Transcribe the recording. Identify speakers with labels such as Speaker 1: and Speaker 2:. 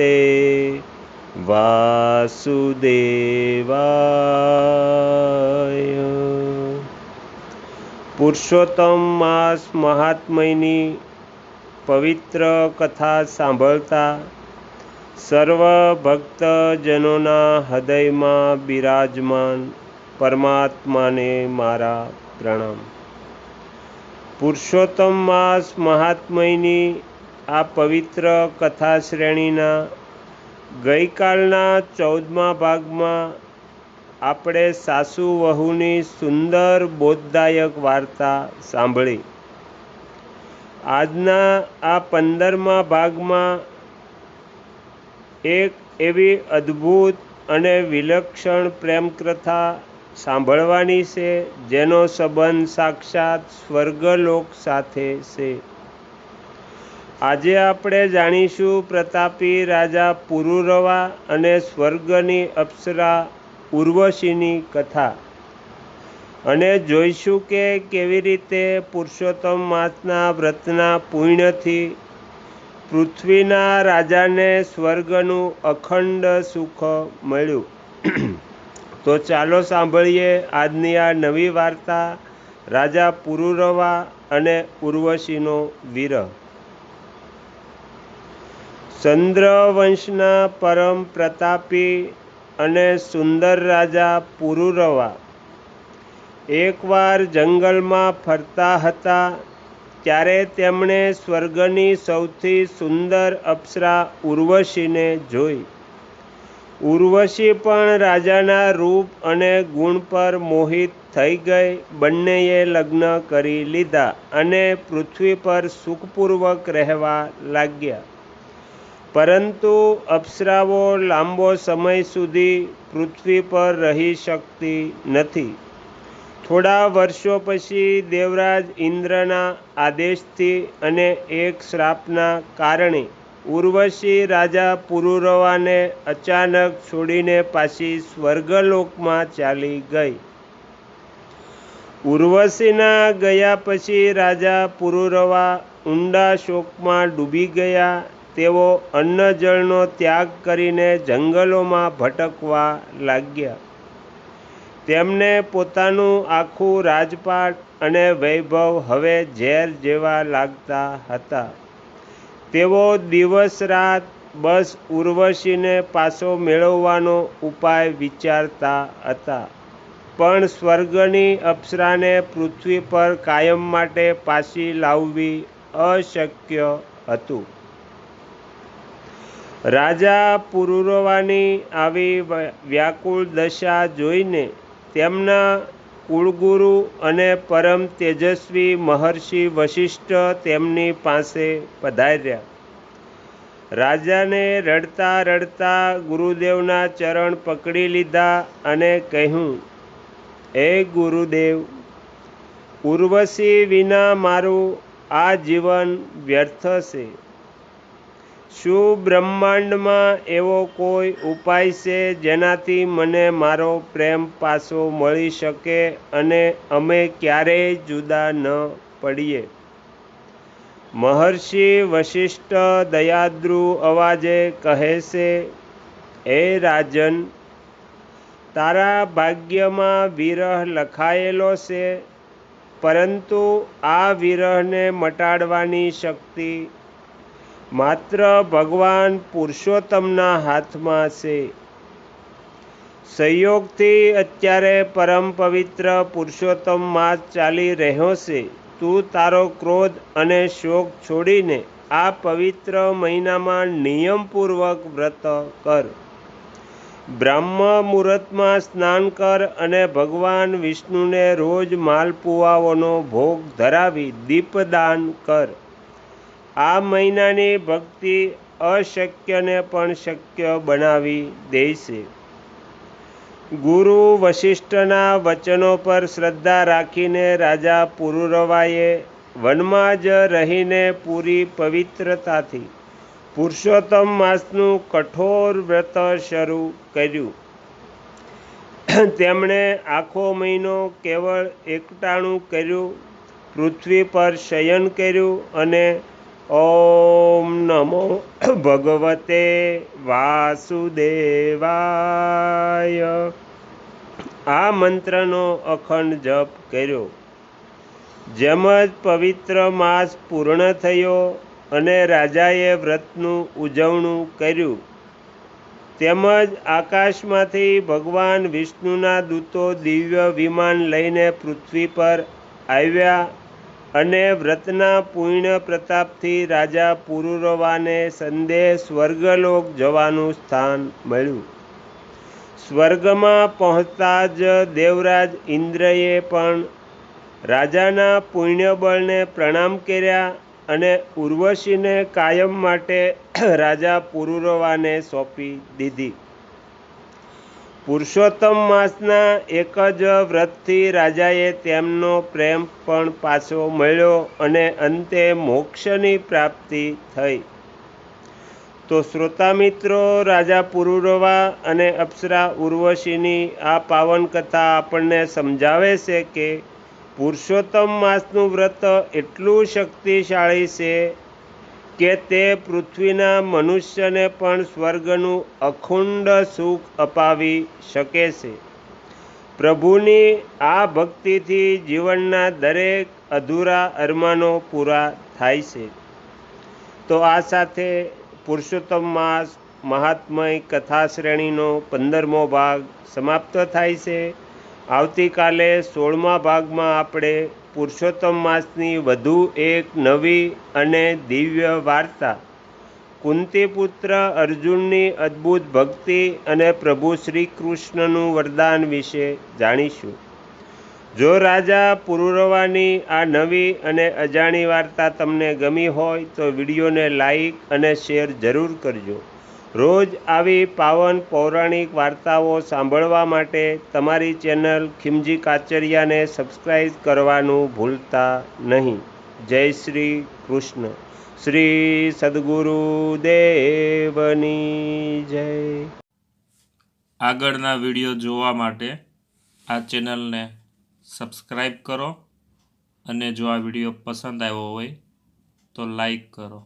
Speaker 1: નમસ્તે વાસુદેવાય। પુરુષોત્તમ માસ મહાત્મ્યની પવિત્ર કથા સાંભળતા સર્વ ભક્તજનોના હૃદયમાં બિરાજમાન પરમાત્માને મારા પ્રણામ। પુરુષોત્તમ માસ મહાત્મ્યની આ પવિત્ર કથા શ્રેણીના ગઈકાલના 14મા ભાગમાં આપણે સાસુ વહુની સુંદર બોધદાયક વાર્તા સાંભળી। આજના આ 15મા ભાગમાં એક એવી અદ્ભુત અને વિલક્ષણ પ્રેમકથા સાંભળવાની છે જેનો સંબંધ સાક્ષાત સ્વર્ગલોક સાથે છે। આજે આપણે જાણીશું પ્રતાપી રાજા પુરુરવા અને સ્વર્ગની અપ્સરા ઉર્વશીની કથા અને જોઈશું કે કેવી રીતે પુરુષોત્તમ માસના વ્રતના પુણ્યથી પૃથ્વીના રાજાને સ્વર્ગનું અખંડ સુખ મળ્યું। તો ચાલો સાંભળીએ આજની આ નવી વાર્તા રાજા પુરુરવા અને ઉર્વશીનો વિરહ। ચંદ્રવંશના પરમ પ્રતાપી અને સુંદર રાજા પુરુરવા એકવાર જંગલમાં ફરતા હતા ત્યારે તેમણે સ્વર્ગની સૌથી સુંદર અપ્સરા ઉર્વશીને જોઈ। ઉર્વશી પણ રાજાના રૂપ અને ગુણ પર મોહિત થઈ ગઈ। બંનેએ લગ્ન કરી લીધા અને પૃથ્વી પર સુખપૂર્વક રહેવા લાગ્યા। પરંતુ અપ્સરાઓ લાંબો સમય સુધી પૃથ્વી પર રહી શકતી નથી। થોડા વર્ષો પછી દેવરાજ ઇન્દ્રના આદેશથી અને એક શ્રાપના કારણે ઉર્વશી રાજા પુરુરવાને અચાનક છોડીને પાછી સ્વર્ગલોકમાં ચાલી ગઈ। ઉર્વશીના ગયા પછી રાજા પુરુરવા ઊંડા શોકમાં ડૂબી ગયા। તેઓ અન્ન જળનો ત્યાગ કરીને જંગલોમાં ભટકવા લાગ્યા। તેમને પોતાનું આખું રાજપાટ અને વૈભવ હવે ઝેર જેવા લાગતા હતા। તેઓ દિવસ રાત બસ ઉર્વશીને પાછો મેળવવાનો ઉપાય વિચારતા હતા, પણ સ્વર્ગની અપ્સરાને પૃથ્વી પર કાયમ માટે પાછી લાવવી અશક્ય હતું। રાજા પુરુરવાની આવી વ્યાકુળ દશા જોઈને તેમના કુળગુરુ અને પરમ તેજસ્વી મહર્ષિ વશિષ્ઠ તેમની પાસે પધાર્યા। રાજાને રડતા રડતા ગુરુદેવના ચરણ પકડી લીધા અને કહ્યું, હે ગુરુદેવ, ઉર્વશી વિના મારું આ જીવન વ્યર્થ છે। શું બ્રહ્માંડમાં એવો કોઈ ઉપાય છે જેનાથી મને મારો પ્રેમ પાછો મળી શકે અને અમે ક્યારેય જુદા ન પડીએ? મહર્ષિ વશિષ્ઠ દયાદ્રુ અવાજે કહે છે, હે રાજન, તારા ભાગ્યમાં વિરહ લખાયેલો છે, પરંતુ આ વિરહને મટાડવાની શક્તિ માત્ર ભગવાન પુરુષોત્તમના હાથમાં છે। સંયોગથી અત્યારે પરમ પવિત્ર પુરુષોત્તમ માસ ચાલી રહ્યો છે। તું તારો ક્રોધ અને શોક છોડીને આ પવિત્ર મહિનામાં નિયમપૂર્વક વ્રત કર। બ્રાહ્મ મુહૂર્તમાં સ્નાન કર અને ભગવાન વિષ્ણુને રોજ માલપુઆઓનો ભોગ ધરાવી દીપદાન કર। આ મહિનાની ભક્તિ અશક્યને પણ શક્ય બનાવી દેશે। ગુરુ વશિષ્ઠના વચનો પર શ્રદ્ધા રાખીને રાજા પુરુરવાએ વનમાં જ રહીને પૂરી પવિત્રતાથી પુરુષોત્તમ માસનું કઠોર વ્રત શરૂ કર્યું। તેમણે આખો મહિનો કેવળ એકટાણું કર્યું, પૃથ્વી પર શયન કર્યું અને ઓમ નમો ભગવતે વાસુદેવાય. આ મંત્રનો અખંડ જપ કર્યો. જેમ જ પવિત્ર માસ પૂર્ણ થયો અને રાજાએ વ્રતનું ઉજવણું કર્યું, તેમજ આકાશમાંથી ભગવાન વિષ્ણુના દૂતો દિવ્ય વિમાન લઈને પૃથ્વી પર આવ્યા અને વ્રતના પુણ્ય પ્રતાપથી રાજા પુરુરવાને સંદેશ સ્વર્ગલોક જવાનું સ્થાન મળ્યું. સ્વર્ગમાં પહોંચતા જ દેવરાજ ઇન્દ્રએ પણ રાજાના પુણ્યબળને પ્રણામ કર્યા અને ઉર્વશીને કાયમ માટે રાજા પુરુરવાને સોંપી દીધી. પુરુષોત્તમ માસના એક જ વ્રતથી રાજાએ તેમનો પ્રેમ પણ પાછો મળ્યો અને અંતે મોક્ષની પ્રાપ્તિ થઈ. તો શ્રોતા મિત્રો, રાજા પુરુરવા અને અપ્સરા ઉર્વશીની આ પાવન કથા આપણને સમજાવે છે કે પુરુષોત્તમ માસનું વ્રત એટલું શક્તિશાળી છે કે તે પૃથ્વીના મનુષ્યને પણ સ્વર્ગનું અખંડ સુખ અપાવી શકે છે. પ્રભુની આ ભક્તિથી જીવનના દરેક અધૂરા અરમાનો પૂરા થાય છે. તો આ સાથે પુરુષોત્તમ માસ મહાત્મય કથા શ્રેણીનો 15મો ભાગ સમાપ્ત થાય છે. આવતીકાલે 16મા ભાગમાં આપણે પુરુષોત્તમ માસની વધુ એક નવી અને દિવ્ય વાર્તા, કુંતીપુત્ર અર્જુનની અદ્ભુત ભક્તિ અને પ્રભુ શ્રી કૃષ્ણનું વરદાન વિશે જાણીશું. જો રાજા પુરુરવાની આ નવી અને અજાણી વાર્તા તમને ગમી હોય તો વિડીયોને લાઈક અને શેર જરૂર કરજો. રોજ આવી પાવન પૌરાણિક વાર્તાઓ સાંભળવા માટે તમારી ચેનલ ખીમજી કાચરિયાને સબસ્ક્રાઈબ કરવાનું ભૂલતા નહીં. જય શ્રી કૃષ્ણ. શ્રી સદ્ગુરુદેવની જય.
Speaker 2: આગળના વિડીયો જોવા માટે આ ચેનલને સબસ્ક્રાઈબ કરો અને જો આ વિડીયો પસંદ આવ્યો હોય તો લાઈક કરો.